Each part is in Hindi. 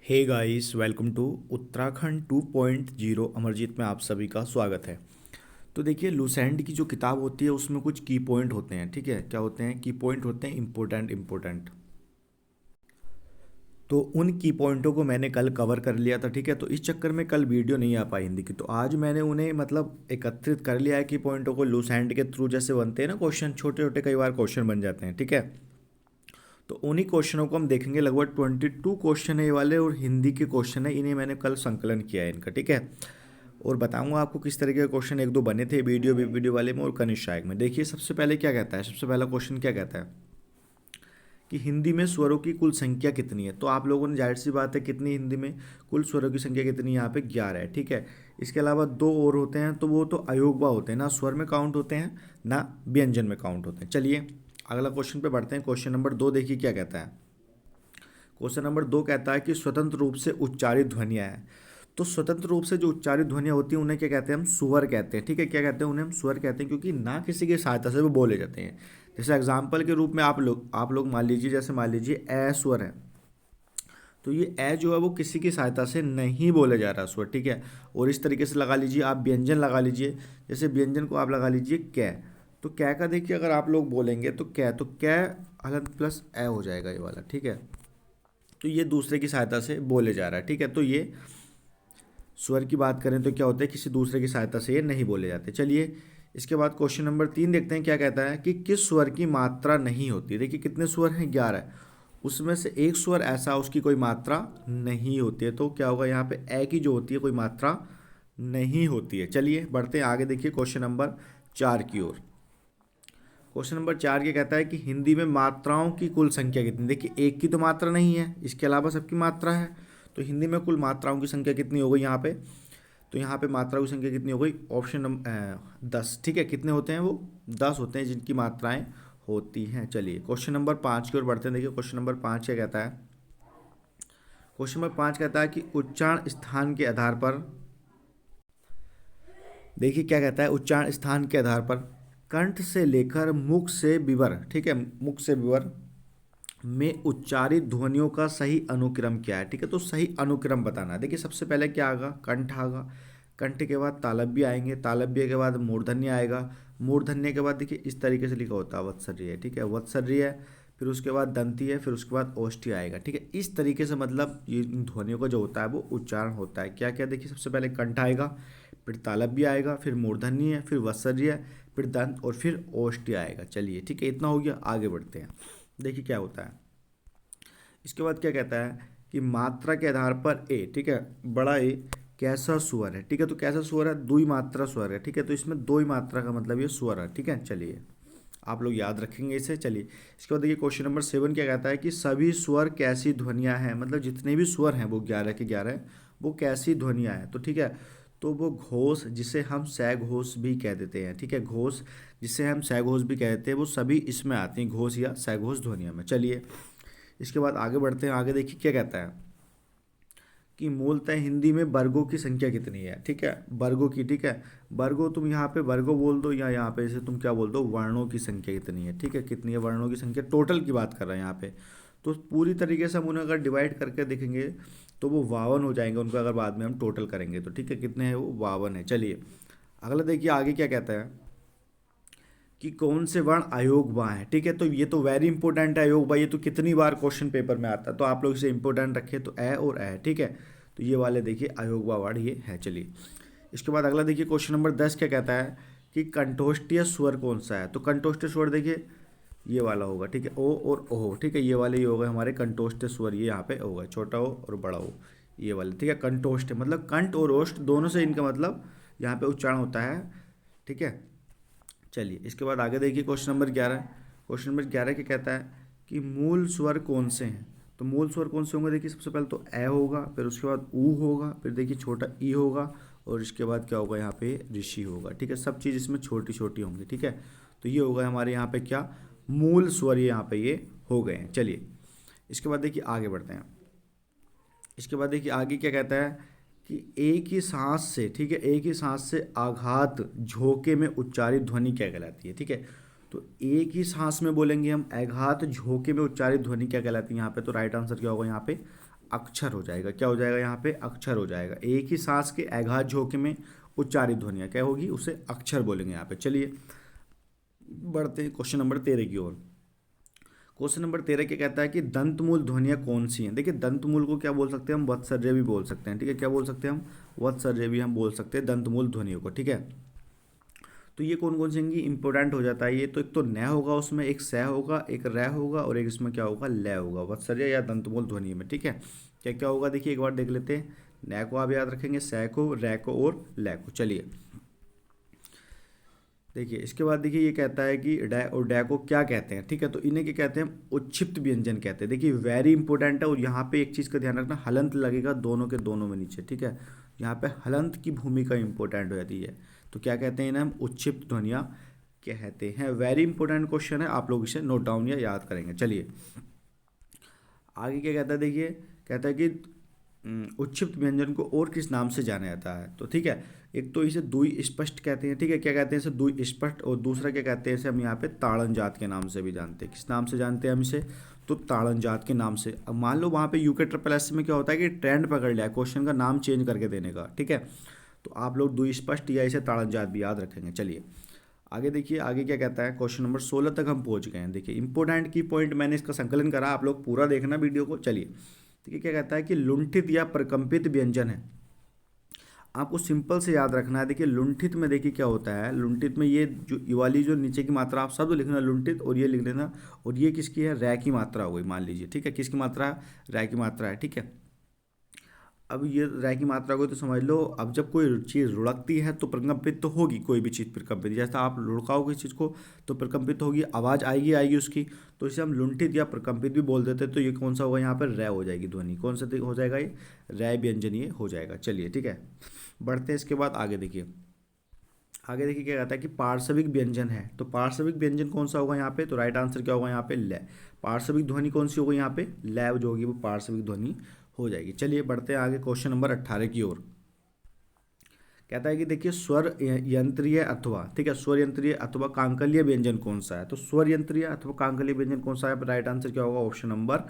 Hey guys, welcome to Uttarakhand 2.0 Amarjeet में आप सभी का स्वागत है। तो देखिए, लूसेंट की जो किताब होती है उसमें कुछ की पॉइंट होते हैं। ठीक है, क्या होते हैं? की पॉइंट होते हैं इम्पोर्टेंट। तो उन की पॉइंटों को मैंने कल कवर कर लिया था। ठीक है, तो इस चक्कर में कल वीडियो नहीं आ पाई हिंदी की, तो आज मैंने उन्हें मतलब एकत्रित कर लिया है की पॉइंटों को। लूसेंट के थ्रू जैसे बनते हैं ना क्वेश्चन, छोटे छोटे कई बार क्वेश्चन बन जाते हैं। ठीक है, तो उन्हीं क्वेश्चनों को हम देखेंगे। लगभग 22 क्वेश्चन है ये वाले, और हिंदी के क्वेश्चन है। इन्हें मैंने कल संकलन किया है इनका। ठीक है, और बताऊंगा आपको किस तरीके के क्वेश्चन एक दो बने थे वीडियो वाले में और कनिष्ठ सहायक में। देखिए, सबसे पहले क्या कहता है, सबसे पहला क्वेश्चन क्या कहता है कि हिंदी में स्वरों की कुल संख्या कितनी है। तो आप लोगों ने जाहिर सी बात है कितनी, हिंदी में कुल स्वरों की संख्या कितनी, यहाँ पे 11 है। ठीक है, इसके अलावा दो और होते हैं, तो वो तो अयोगवा होते हैं, ना स्वर में काउंट होते हैं ना व्यंजन में काउंट होते हैं। चलिए अगला क्वेश्चन पे बढ़ते हैं। क्वेश्चन नंबर 2 देखिए क्या कहता है। क्वेश्चन नंबर 2 कहता है कि स्वतंत्र रूप से उच्चारित ध्वनियाँ हैं। तो स्वतंत्र रूप से जो उच्चारित ध्वनियाँ होती हैं उन्हें क्या कहते हैं? हम स्वर कहते हैं। ठीक है, क्या कहते हैं? उन्हें हम स्वर कहते हैं, क्योंकि ना किसी की सहायता से वो बोले जाते हैं। जैसे एग्जाम्पल के रूप में आप लोग मान लीजिए, जैसे मान लीजिए ए स्वर है, तो ये ए जो है वो किसी की सहायता से नहीं बोले जा रहा स्वर। ठीक है, और इस तरीके से लगा लीजिए आप व्यंजन लगा लीजिए। जैसे व्यंजन को आप लगा लीजिए कै, तो कै का देखिए अगर आप लोग बोलेंगे तो कै हलन प्लस ए हो जाएगा ये वाला। ठीक है, तो ये दूसरे की सहायता से बोले जा रहा है। ठीक है, तो ये स्वर की बात करें तो क्या होता है, किसी दूसरे की सहायता से ये नहीं बोले जाते। चलिए इसके बाद क्वेश्चन नंबर 3 देखते हैं क्या कहता है कि किस स्वर की मात्रा नहीं होती। देखिए कितने स्वर हैं? 11। उसमें से एक स्वर ऐसा उसकी कोई मात्रा नहीं होती है। तो क्या होगा यहाँ पे? ए की जो होती है कोई मात्रा नहीं होती है। चलिए बढ़ते हैं आगे, देखिए क्वेश्चन नंबर 4 की ओर। क्वेश्चन नंबर 4 ये कहता है कि हिंदी में मात्राओं की कुल संख्या कितनी। देखिए एक की तो मात्रा नहीं है, इसके अलावा सबकी मात्रा है। तो हिंदी में कुल मात्राओं की संख्या कितनी हो गई यहाँ पे? तो यहाँ पे मात्राओं की संख्या कितनी हो गई? Option number 10। ठीक है, कितने होते हैं वो? 10 होते हैं जिनकी मात्राएं होती हैं। चलिए क्वेश्चन नंबर 5 की ओर बढ़ते हैं। देखिए क्वेश्चन नंबर 5 क्या कहता है। क्वेश्चन नंबर 5 कहता है कि उच्चारण स्थान के आधार पर, देखिए क्या कहता है, उच्चारण स्थान के आधार पर कंठ से लेकर मुख से विवर, ठीक है, मुख से विवर में उच्चारित ध्वनियों का सही अनुक्रम क्या है। ठीक है, तो सही अनुक्रम बताना है। देखिए सबसे पहले क्या आएगा? कंठ आएगा। कंठ के बाद तालव्य आएंगे, तालव्य के बाद मूर्धन्य आएगा। मूर्धन्य के बाद देखिए इस तरीके से लिखा होता है वत्सर्य है। ठीक है, वत्सर्य है, फिर उसके बाद दंती है, फिर उसके बाद ओष्ठी आएगा। ठीक है, इस तरीके से मतलब ये इन ध्वनियों का जो होता है वो उच्चारण होता है। क्या क्या? देखिए सबसे पहले कंठ आएगा, फिर तालव्य आएगा, फिर मूर्धन्य है, फिर वत्सर्य है, फिर दंत और फिर ओष्ठी आएगा। चलिए ठीक है, इतना हो गया, आगे बढ़ते हैं। देखिए क्या होता है इसके बाद। क्या कहता है कि मात्रा के आधार पर ए, ठीक है, बड़ा ए कैसा स्वर है। ठीक है, तो कैसा स्वर है? दुई मात्रा स्वर है। ठीक है, तो इसमें दो ही मात्रा का मतलब ये स्वर है। ठीक है, चलिए आप लोग याद रखेंगे इसे। चलिए इसके बाद देखिए क्वेश्चन नंबर 7 क्या कहता है कि सभी स्वर कैसी ध्वनियाँ हैं। मतलब जितने भी स्वर हैं वो 11 के 11 वो कैसी ध्वनियाँ हैं। तो ठीक है, तो वो घोष, जिसे हम सघोष भी कह देते हैं। ठीक है, घोष जिसे हम सघोष भी कह देते हैं, वो सभी इसमें आती हैं, घोष या सघोष ध्वनियों में। चलिए इसके बाद आगे बढ़ते हैं। आगे देखिए क्या कहता है कि मूलतः हिंदी में वर्गों की संख्या कितनी है। ठीक है, वर्गों की, ठीक है, वर्गों तुम यहाँ पे वर्गों बोल दो, या यहाँ पे जैसे तुम क्या बोल दो, वर्णों की संख्या कितनी है। ठीक है, कितनी है वर्णों की संख्या, टोटल की बात कर रहे हैं यहाँ पे। तो पूरी तरीके से हम उन्हें अगर डिवाइड करके देखेंगे तो वो 52 हो जाएंगे उनको, अगर बाद में हम टोटल करेंगे तो। ठीक है, कितने हैं वो? 52 है। चलिए अगला देखिए आगे क्या कहता है कि कौन से वर्ण अयोग्य हैं। ठीक है, तो ये तो वेरी इंपॉर्टेंट है अयोग्य, ये तो कितनी बार क्वेश्चन पेपर में आता है, तो आप लोग इसे इंपॉर्टेंट रखें। तो ए और ए, ठीक है, तो ये वाले देखिए अयोग्य वर्ण ये है। चलिए इसके बाद अगला देखिए क्वेश्चन नंबर 10 क्या कहता है कि कंठोष्ठीय स्वर कौन सा है। तो कंठोष्ठीय स्वर देखिए ये वाला होगा। ठीक है, ओ और ओ, ठीक है, ये वाले ये हो गए हमारे कंठोष्ठीय स्वर। ये यहाँ पे होगा छोटा ओ और बड़ा ओ, ये वाले। ठीक है, कंठोष्ठ मतलब कंठ और ओष्ठ दोनों से इनका मतलब यहाँ पे उच्चारण होता है। ठीक है, चलिए इसके बाद आगे देखिए क्वेश्चन नंबर 11। क्वेश्चन नंबर 11 क्या कहता है कि मूल स्वर कौन से हैं। तो मूल स्वर कौन से होंगे? देखिए सबसे पहले तो ए होगा, फिर उसके बाद ऊ होगा, फिर देखिए छोटा ई होगा, और इसके बाद क्या होगा यहाँ पे? ऋषि होगा। ठीक है, सब चीज़ इसमें छोटी छोटी होंगी। ठीक है, तो ये होगा हमारे यहाँ पे क्या? मूल स्वर ये यहाँ पे ये हो गए हैं। चलिए इसके बाद देखिए आगे बढ़ते हैं। इसके बाद देखिए आगे क्या कहता है कि एक ही सांस से, ठीक है, एक ही सांस से आघात झोंके में उच्चारित ध्वनि क्या कहलाती है। ठीक है, तो एक ही सांस में बोलेंगे हम। अघात झोंके में उच्चारित ध्वनि क्या कहलाती है यहाँ पे? तो राइट आंसर क्या होगा यहाँ पे? अक्षर हो जाएगा। क्या हो जाएगा यहाँ पे? अक्षर हो जाएगा। एक ही सांस के अघात झोंके में उच्चारित ध्वनिया क्या होगी? उसे अक्षर बोलेंगे यहाँ पे। चलिए बढ़ते हैं क्वेश्चन नंबर 13 की ओर। क्वेश्चन नंबर 13 क्या कहता है कि दंतमूल ध्वनियाँ कौन सी हैं? देखिए दंतमूल को क्या बोल सकते हैं हम? वत्सर्य भी बोल सकते हैं। ठीक है, क्या बोल सकते हैं हम? वत्सर्य भी हम बोल सकते हैं दंतमूल ध्वनियों को। ठीक है, तो ये कौन कौन सी होंगी? इंपॉर्टेंट हो जाता है ये। तो एक तो न होगा, उसमें एक स होगा, एक र होगा, और एक इसमें क्या होगा? ल होगा, वत्सर्य या दंतमूल ध्वनि में। ठीक है, क्या क्या होगा देखिए एक बार देख लेते हैं। न को आप याद रखेंगे, स को, र को और ल को। चलिए देखिए इसके बाद देखिए ये कहता है कि डै और डै को क्या कहते हैं? ठीक है, तो इन्हें क्या कहते हैं? उच्छिप्त व्यंजन कहते हैं। देखिए वेरी इंपॉर्टेंट है। और यहाँ पे एक चीज़ का ध्यान रखना, हलंत लगेगा दोनों के दोनों में नीचे। ठीक है, यहाँ पे हलंत की भूमिका इंपॉर्टेंट हो जाती है। तो क्या कहते हैं इन्हें? हम उच्छिप्त ध्वनियाँ कहते हैं। वेरी इंपॉर्टेंट क्वेश्चन है, आप लोग इसे नोट डाउन या याद करेंगे। चलिए आगे क्या कहता है देखिए, कहता है कि उच्छिप्त व्यंजन को और किस नाम से जाना जाता है? तो ठीक है, एक तो इसे द्वि स्पष्ट कहते हैं। ठीक है, क्या कहते हैं इसे? द्वि स्पष्ट। और दूसरा क्या कहते हैं इसे? हम यहाँ पे ताड़न जात के नाम से भी जानते हैं। किस नाम से जानते हैं हम इसे? तो ताड़न जात के नाम से। अब मान लो वहाँ पे यूके ट्रिपल एस में क्या होता है कि ट्रेंड पकड़ लिया क्वेश्चन का नाम चेंज करके देने का। ठीक है, तो आप लोग द्वि स्पष्ट या इसे ताड़न जात भी याद रखेंगे। चलिए आगे देखिए, आगे क्या कहता है? क्वेश्चन नंबर 16 तक हम पहुंच गए हैं। देखिए इंपॉर्टेंट की पॉइंट मैंने इसका संकलन करा, आप लोग पूरा देखना वीडियो को। चलिए देखिए क्या कहता है कि लुंठित या प्रकंपित व्यंजन है। आपको सिंपल से याद रखना है। देखिए लुंठित में देखिए क्या होता है? लुंठित में ये वाली जो नीचे की मात्रा, आप शब्द लिखना लुंठित, और ये लिख लेना। और ये किसकी है? रै की मात्रा हो गई मान लीजिए। ठीक है, किसकी मात्रा है? रै की मात्रा है। ठीक है, अब ये रै की मात्रा को तो समझ लो। अब जब कोई चीज़ लुढ़कती है तो प्रकंपित तो होगी, कोई भी चीज़ प्रकंपित। जैसा आप लुढ़काओगे चीज़ को तो प्रकंपित होगी, आवाज़ आएगी आएगी उसकी। तो इसे हम लुंठित या प्रकंपित भी बोल देते हैं। तो ये कौन सा होगा? यहाँ पर रै हो जाएगी ध्वनि। कौन सा हो जाएगा? ये रै व्यंजन ये हो जाएगा। चलिए ठीक है, बढ़ते हैं इसके बाद आगे। देखिए आगे देखिए क्या कहता है कि पार्श्विक व्यंजन है। तो पार्श्विक व्यंजन कौन सा होगा यहाँ पे? तो राइट आंसर क्या होगा यहाँ पे? ल। पार्श्विक ध्वनि कौन सी होगी यहाँ पे? ल जो होगी वो पार्श्विक ध्वनि हो जाएगी। चलिए बढ़ते हैं आगे क्वेश्चन नंबर 18 की ओर। कहता है कि देखिए स्वर यंत्रीय अथवा, ठीक है, स्वर यंत्रीय अथवा कांकलीय व्यंजन कौन सा है? तो स्वर यंत्रीय अथवा कांकलीय व्यंजन कौन सा है? राइट आंसर क्या होगा? ऑप्शन नंबर,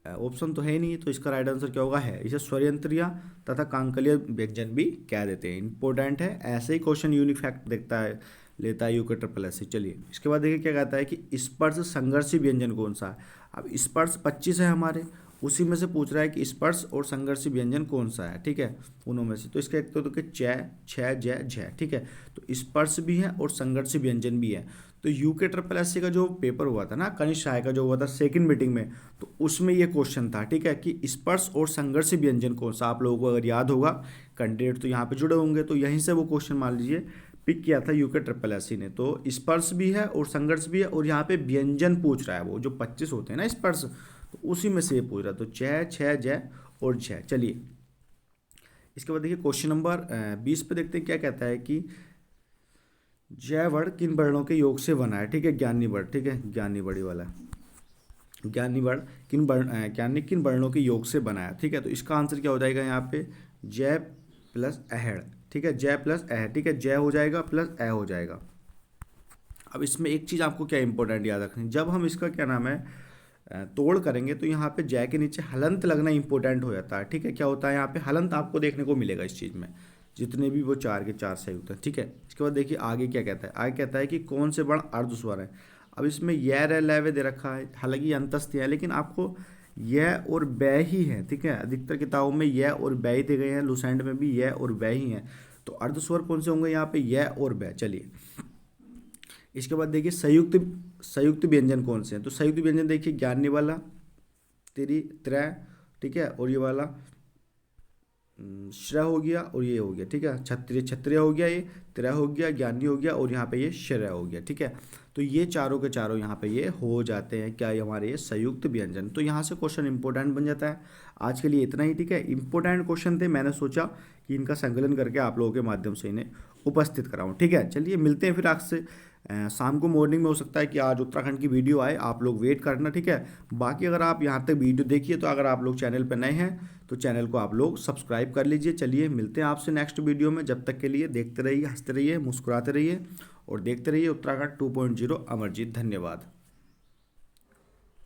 ऑप्शन तो है ही नहीं, तो इसका राइट आंसर क्या होगा? है। इसे स्वरयंत्रीय तथा कांकलीय व्यंजन भी कह देते हैं। इंपॉर्टेंट है, ऐसे ही क्वेश्चन यूनिक फैक्ट देखता है, लेता है यूके ट्रिपल एस से। चलिए इसके बाद देखिए क्या कहता है कि स्पर्श संघर्षी व्यंजन कौन सा है? अब स्पर्श 25 है हमारे, उसी में से पूछ रहा है कि स्पर्श और संघर्षी व्यंजन कौन सा है। ठीक है, उनों में से। तो इसका एक तो कि च, छ, ज, झ। ठीक है, तो स्पर्श भी है और संघर्षी व्यंजन भी है। तो यूके ट्रिपल एस का जो पेपर हुआ था ना, कनिष्ठ सहायक का जो हुआ था सेकंड मीटिंग में, तो उसमें ये क्वेश्चन था। ठीक है, कि स्पर्श और संघर्षी व्यंजन कौन सा? आप लोगों को अगर याद होगा, कैंडिडेट तो यहाँ पे जुड़े होंगे, तो यहीं से वो क्वेश्चन मान लीजिए पिक किया था यूके ट्रिपल एस ने। तो स्पर्श भी है और संघर्ष भी है, और यहाँ पे व्यंजन पूछ रहा है। वो जो 25 होते हैं ना स्पर्श, तो उसी में से ये पूछ रहा है। तो च, छ, ज और झ। चलिए इसके बाद देखिए क्वेश्चन नंबर 20 पे देखते हैं क्या कहता है कि जय वर्ण किन वर्णों के योग से बना है? ठीक है, ज्ञानी वर्ण। ठीक है, ज्ञानी वर्ण वाला ज्ञानी वर्ण किन वर्णों के योग से बना है? ठीक है, तो इसका आंसर क्या हो जाएगा यहाँ पे? जय प्लस अहड़। ठीक है, जय प्लस अहड़। ठीक है, जय हो जाएगा प्लस अ हो जाएगा। अब इसमें एक चीज़ आपको क्या इंपॉर्टेंट याद रखनी, जब हम इसका क्या नाम है तोड़ करेंगे, तो यहाँ पे जय के नीचे हलंत लगना इंपॉर्टेंट हो जाता है। ठीक है, क्या होता है यहाँ पे? हलंत आपको देखने को मिलेगा इस चीज़ में, जितने भी वो 4 के 4 सही होते हैं। ठीक है, इसके बाद देखिए आगे क्या कहता है। आगे कहता है कि कौन से वर्ण अर्धस्वर है। अब इसमें य रै लैव दे रखा है, हालांकि अंतस्थ है, लेकिन आपको य और बै ही है। ठीक है, अधिकतर किताबों में य और बै ही दे गए हैं, लुसेंट में भी य और बै ही हैं। तो अर्धस्वर कौन से होंगे यहाँ पे? य और बै। चलिए इसके बाद देखिए संयुक्त व्यंजन कौन से हैं? तो संयुक्त व्यंजन देखिए ज्ञानी वाला, तिरी, त्रय, ठीक है, और ये वाला श्रय हो गया, और ये हो गया। ठीक है, क्षत्रिय हो गया, ये त्रय हो गया, ज्ञानी हो गया, और यहाँ पे ये श्रय हो गया। ठीक है, तो ये चारों के चारों यहाँ पे ये हो जाते हैं क्या? ये हमारे ये संयुक्त व्यंजन। तो यहाँ से क्वेश्चन इंपॉर्टेंट बन जाता है। आज के लिए इतना ही। ठीक है, इंपॉर्टेंट क्वेश्चन थे, मैंने सोचा कि इनका संकलन करके आप लोगों के माध्यम से इन्हें उपस्थित कराऊँ। ठीक है, चलिए मिलते हैं फिर आपसे शाम को मॉर्निंग में हो सकता है कि आज उत्तराखंड की वीडियो आए, आप लोग वेट करना, ठीक है। बाकी अगर आप यहाँ तक वीडियो देखिए तो अगर आप लोग चैनल पर नए हैं तो चैनल को आप लोग सब्सक्राइब कर लीजिए। चलिए मिलते हैं आपसे नेक्स्ट वीडियो में, जब तक के लिए देखते रहिए, हंसते रहिए, मुस्कुराते रहिए और देखते रहिए उत्तराखंड 2.0 अमरजीत। धन्यवाद।